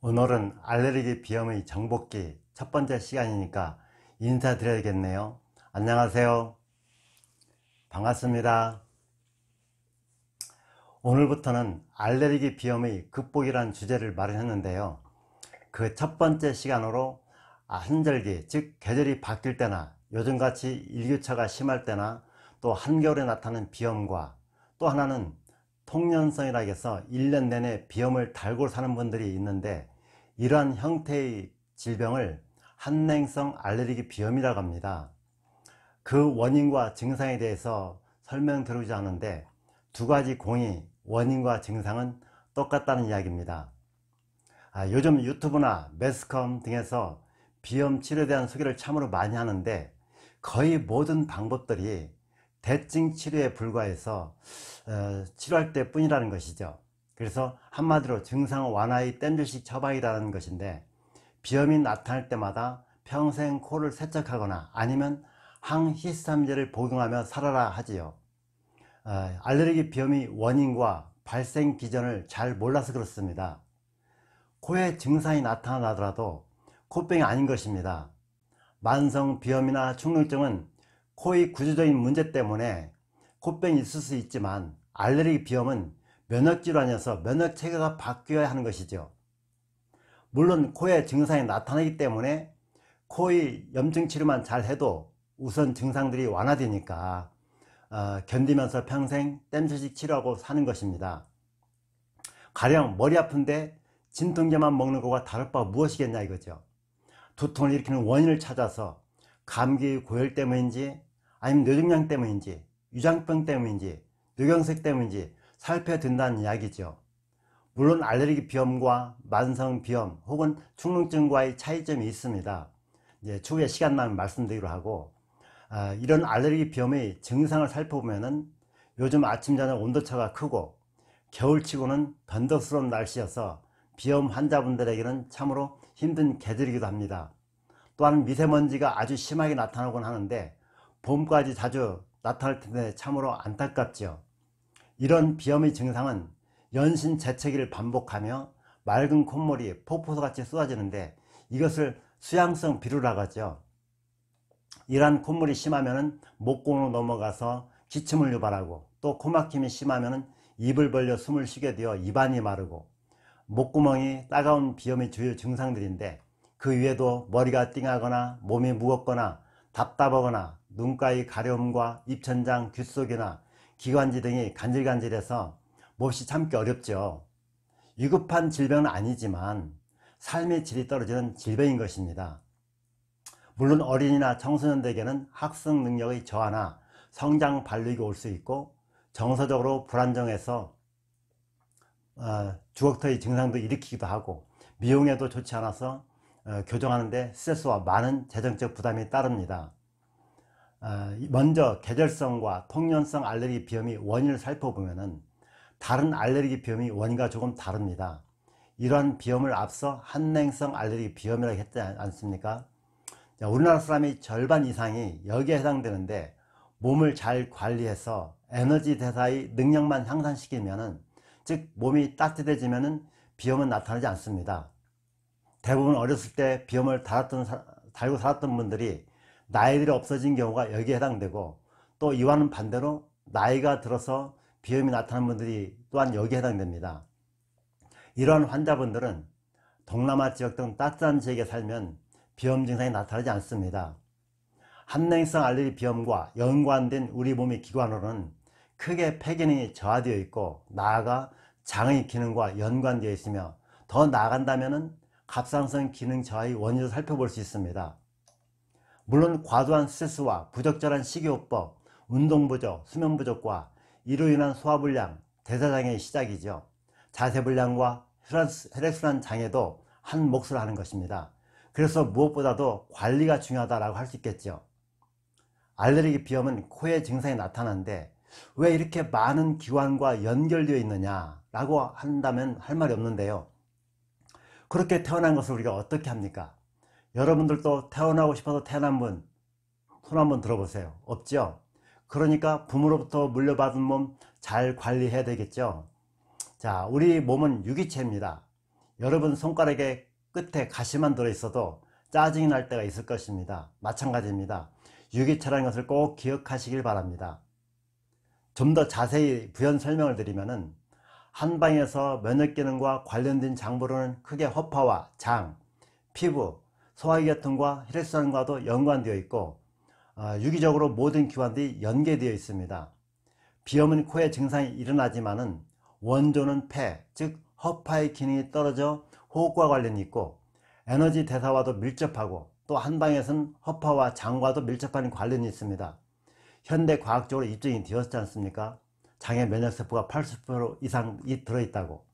오늘은 알레르기 비염의 정복기 첫 번째 시간이니까 인사드려야겠네요. 안녕하세요. 반갑습니다. 오늘부터는 알레르기 비염의 극복이라는 주제를 마련했는데요. 그 첫 번째 시간으로 한절기, 즉 계절이 바뀔 때나 요즘같이 일교차가 심할 때나 또 한겨울에 나타나는 비염과 또 하나는 통년성이라 해서 1년 내내 비염을 달고 사는 분들이 있는데 이러한 형태의 질병을 한냉성 알레르기 비염이라고 합니다. 그 원인과 증상에 대해서 설명드리고자 하는데 두 가지 공이 원인과 증상은 똑같다는 이야기입니다. 요즘 유튜브나 매스컴 등에서 비염 치료에 대한 소개를 참으로 많이 하는데 거의 모든 방법들이 대증 치료에 불과해서 치료할 때 뿐이라는 것이죠. 그래서 한마디로 증상 완화의 땜질식 처방이라는 것인데 비염이 나타날 때마다 평생 코를 세척하거나 아니면 항히스타민제를 복용하며 살아라 하지요. 알레르기 비염의 원인과 발생 기전을 잘 몰라서 그렇습니다. 코에 증상이 나타나더라도 코병이 아닌 것입니다. 만성 비염이나 축농증은 코의 구조적인 문제 때문에 코병이 있을 수 있지만 알레르기 비염은 면역질환이어서 면역체계가 바뀌어야 하는 것이죠. 물론 코에 증상이 나타나기 때문에 코의 염증 치료만 잘 해도 우선 증상들이 완화되니까 견디면서 평생 땜질식 치료하고 사는 것입니다. 가령 머리 아픈데 진통제만 먹는 것과 다를 바가 무엇이겠냐 이거죠. 두통을 일으키는 원인을 찾아서 감기 고열 때문인지 아니면 뇌종양 때문인지 위장병 때문인지 뇌경색 때문인지 살펴야 된다는 이야기죠. 물론 알레르기 비염과 만성 비염 혹은 축농증과의 차이점이 있습니다. 이제 추후에 시간 나면 말씀드리기로 하고 이런 알레르기 비염의 증상을 살펴보면은 요즘 아침 저녁 온도차가 크고 겨울치고는 변덕스러운 날씨여서 비염 환자분들에게는 참으로 힘든 계절이기도 합니다. 또한 미세먼지가 아주 심하게 나타나곤 하는데 봄까지 자주 나타날 텐데 참으로 안타깝죠. 이런 비염의 증상은 연신 재채기를 반복하며 맑은 콧물이 폭포수같이 쏟아지는데 이것을 수양성 비루라고 하죠. 이러한 콧물이 심하면 목공으로 넘어가서 기침을 유발하고 또 코막힘이 심하면 입을 벌려 숨을 쉬게 되어 입안이 마르고 목구멍이 따가운 비염의 주요 증상들인데 그 위에도 머리가 띵하거나 몸이 무겁거나 답답하거나 눈가의 가려움과 입천장, 귓속이나 기관지 등이 간질간질해서 몹시 참기 어렵죠. 위급한 질병은 아니지만 삶의 질이 떨어지는 질병인 것입니다. 물론 어린이나 청소년들에게는 학습 능력의 저하나 성장 발육이 올 수 있고 정서적으로 불안정해서 주걱터의 증상도 일으키기도 하고 미용에도 좋지 않아서 교정하는데 스트레스와 많은 재정적 부담이 따릅니다. 먼저 계절성과 통년성 알레르기 비염의 원인을 살펴보면 다른 알레르기 비염의 원인과 조금 다릅니다. 이러한 비염을 앞서 한냉성 알레르기 비염이라고 했지 않습니까? 우리나라 사람의 절반 이상이 여기에 해당되는데 몸을 잘 관리해서 에너지 대사의 능력만 향상시키면 즉 몸이 따뜻해지면 비염은 나타나지 않습니다. 대부분 어렸을 때 비염을 달고 살았던 분들이 나이 들어 없어진 경우가 여기에 해당되고 또 이와는 반대로 나이가 들어서 비염이 나타나는 분들이 또한 여기에 해당됩니다. 이러한 환자분들은 동남아 지역 등 따뜻한 지역에 살면 비염 증상이 나타나지 않습니다. 한냉성 알레르기 비염과 연관된 우리 몸의 기관으로는 크게 폐 기능이 저하되어 있고 나아가 장의 기능과 연관되어 있으며 더 나아간다면 갑상선 기능 저하의 원인을 살펴볼 수 있습니다. 물론 과도한 스트레스와 부적절한 식이요법, 운동 부족, 수면 부족과 이로 인한 소화불량, 대사장애의 시작이죠. 자세불량과 혈액순환 장애도 한 몫을 하는 것입니다. 그래서 무엇보다도 관리가 중요하다고 할 수 있겠죠. 알레르기 비염은 코에 증상이 나타나는데 왜 이렇게 많은 기관과 연결되어 있느냐 라고 한다면 할 말이 없는데요. 그렇게 태어난 것을 우리가 어떻게 합니까? 여러분들도 태어나고 싶어서 태어난 분 손 한번 들어보세요. 없죠? 그러니까 부모로부터 물려받은 몸 잘 관리해야 되겠죠. 자, 우리 몸은 유기체입니다. 여러분 손가락에 끝에 가시만 들어있어도 짜증이 날 때가 있을 것입니다. 마찬가지입니다. 유기체라는 것을 꼭 기억하시길 바랍니다. 좀 더 자세히 부연 설명을 드리면은 한방에서 면역기능과 관련된 장부로는 크게 허파와 장, 피부, 소화기계통과 혈액순환과도 연관되어 있고 유기적으로 모든 기관들이 연계되어 있습니다. 비염은 코에 증상이 일어나지만은 원조는 폐, 즉 허파의 기능이 떨어져 호흡과 관련이 있고 에너지 대사와도 밀접하고 또 한방에서는 허파와 장과도 밀접한 관련이 있습니다. 현대 과학적으로 입증이 되었지 않습니까? 장의 면역세포가 80% 이상이 들어있다고.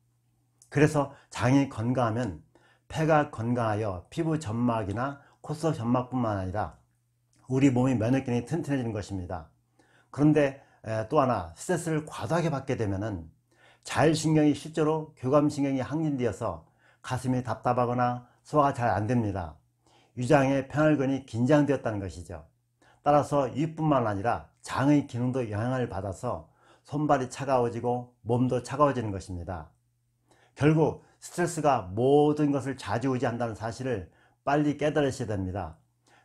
그래서 장이 건강하면 폐가 건강하여 피부 점막이나 콧속 점막뿐만 아니라 우리 몸의 면역기능이 튼튼해지는 것입니다. 그런데 또 하나, 스트레스를 과도하게 받게 되면은 자율신경이 실제로 교감신경이 항진되어서 가슴이 답답하거나 소화가 잘 안됩니다. 위장의 편혈근이 긴장되었다는 것이죠. 따라서 이뿐만 아니라 장의 기능도 영향을 받아서 손발이 차가워지고 몸도 차가워지는 것입니다. 결국 스트레스가 모든 것을 좌지우지한다는 사실을 빨리 깨달으셔야 됩니다.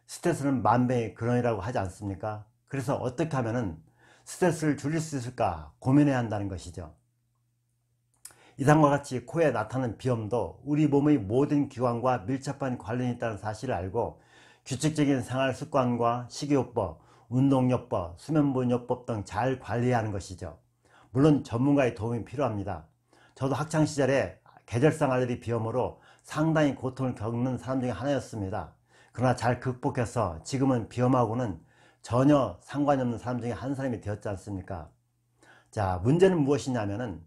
스트레스는 만병의 근원이라고 하지 않습니까? 그래서 어떻게 하면 스트레스를 줄일 수 있을까 고민해야 한다는 것이죠. 이상과 같이 코에 나타나는 비염도 우리 몸의 모든 기관과 밀접한 관련이 있다는 사실을 알고 규칙적인 생활습관과 식이요법, 운동요법, 수면보호요법 등 잘 관리해야 하는 것이죠. 물론 전문가의 도움이 필요합니다. 저도 학창시절에 계절성 알레르기 비염으로 상당히 고통을 겪는 사람 중에 하나였습니다. 그러나 잘 극복해서 지금은 비염하고는 전혀 상관이 없는 사람 중에 한 사람이 되었지 않습니까? 자, 문제는 무엇이냐면은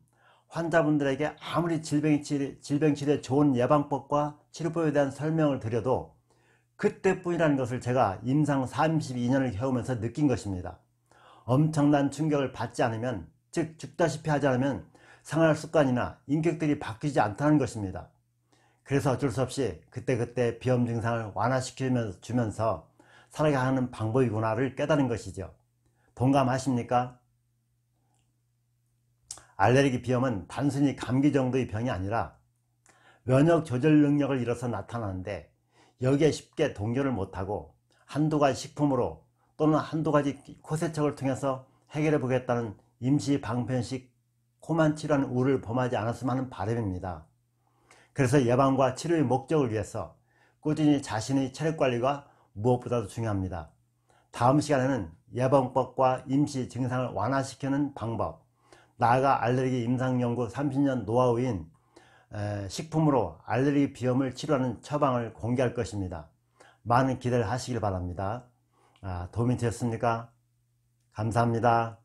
환자분들에게 아무리 질병치료에 좋은 예방법과 치료법에 대한 설명을 드려도 그때뿐이라는 것을 제가 임상 32년을 해오면서 느낀 것입니다. 엄청난 충격을 받지 않으면, 즉 죽다시피 하지 않으면 생활습관이나 인격들이 바뀌지 않다는 것입니다. 그래서 어쩔 수 없이 그때그때 비염 증상을 완화시켜주면서 살아가는 방법이구나를 깨달은 것이죠. 동감하십니까? 알레르기 비염은 단순히 감기 정도의 병이 아니라 면역 조절 능력을 잃어서 나타나는데, 여기에 쉽게 동조를 못하고 한두 가지 식품으로 또는 한두 가지 코세척을 통해서 해결해 보겠다는 임시 방편식 코만 치료하는 우를 범하지 않았으면 하는 바람입니다. 그래서 예방과 치료의 목적을 위해서 꾸준히 자신의 체력관리가 무엇보다도 중요합니다. 다음 시간에는 예방법과 임시 증상을 완화시키는 방법, 나아가 알레르기 임상연구 30년 노하우인 식품으로 알레르기 비염을 치료하는 처방을 공개할 것입니다. 많은 기대를 하시길 바랍니다. 도움이 되었습니까? 감사합니다.